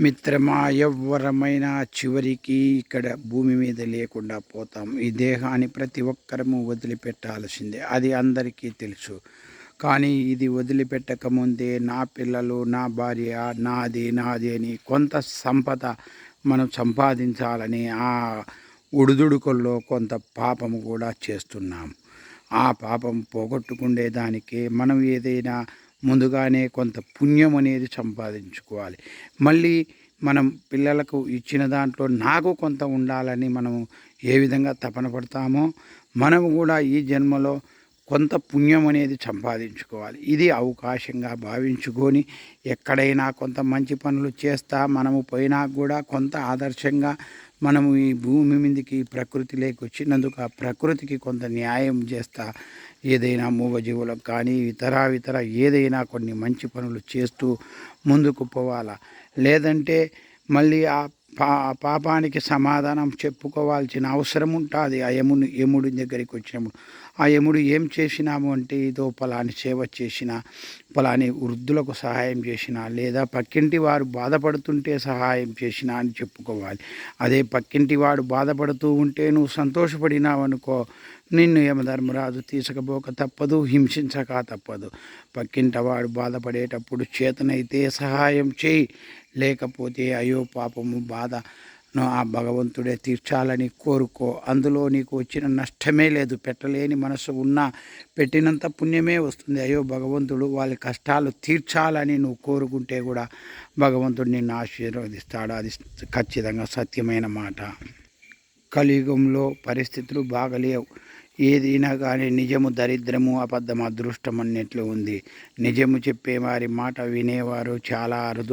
మిత్రమా, ఎవ్వరమైనా చివరికి ఇక్కడ భూమి మీద లేకుండా పోతాం. ఈ దేహాన్ని ప్రతి ఒక్కరము వదిలిపెట్టాల్సిందే. అది అందరికీ తెలుసు. కానీ ఇది వదిలిపెట్టకముందే నా పిల్లలు, నా భార్య, నాది అని కొంత సంపద మనం సంపాదించాలని ఆ ఉడుదుడుకుల్లో కొంత పాపము కూడా చేస్తున్నాం. ఆ పాపం పోగొట్టుకునేదానికి మనం ఏదైనా ముందుగానే కొంత పుణ్యం అనేది సంపాదించుకోవాలి. మళ్ళీ మనం పిల్లలకు ఇచ్చిన దాంట్లో నాకు కొంత ఉండాలని మనము ఏ విధంగా తపన పడతామో మనము కూడా ఈ జన్మలో కొంత పుణ్యం అనేది సంపాదించుకోవాలి. ఇది అవకాశంగా భావించుకొని ఎక్కడైనా కొంత మంచి పనులు చేస్తా మనము పోయినా కూడా కొంత ఆదర్శంగా మనము ఈ భూమి మీదకి ప్రకృతిలోకి వచ్చినందుకు ఆ ప్రకృతికి కొంత న్యాయం చేస్తా ఏదైనా మూగజీవులకు కానీ ఇతర ఏదైనా కొన్ని మంచి పనులు చేస్తూ ముందుకు పోవాలా. లేదంటే మళ్ళీ ఆ పాపానికి సమాధానం చెప్పుకోవాల్సిన అవసరం ఉంటుంది. ఆ యముడి దగ్గరికి వచ్చినప్పుడు ఆ యముడు ఏం చేసినాము అంటే ఏదో పలాని సేవ చేసినా, పలాని వృద్ధులకు సహాయం చేసినా, లేదా పక్కింటి వారు బాధపడుతుంటే సహాయం చేసినా అని చెప్పుకోవాలి. అదే పక్కింటి వాడు బాధపడుతూ ఉంటే నువ్వు సంతోషపడినావనుకో, నిన్ను యమధర్మరాజు తీసుకుపోక తప్పదు, హింసించక తప్పదు. పక్కింటవాడు బాధపడేటప్పుడు చేతనైతే సహాయం చేయి, లేకపోతే అయ్యో పాపము బాధ ఆ భగవంతుడే తీర్చాలని కోరుకో. అందులో నీకు వచ్చిన నష్టమే లేదు. పెట్టలేని మనసు ఉన్నా పెట్టినంత పుణ్యమే వస్తుంది. అయ్యో భగవంతుడు వాళ్ళ కష్టాలు తీర్చాలని నువ్వు కోరుకుంటే కూడా భగవంతుడు నిన్ను ఆశీర్వదిస్తాడు. అది ఖచ్చితంగా సత్యమైన మాట. కలియుగంలో పరిస్థితులు బాగలేవు. ఏదైనా కానీ నిజము దరిద్రము, అబద్ధం అదృష్టం అన్నట్లు ఉంది. నిజము చెప్పే వారి మాట వినేవారు చాలా అరుదు.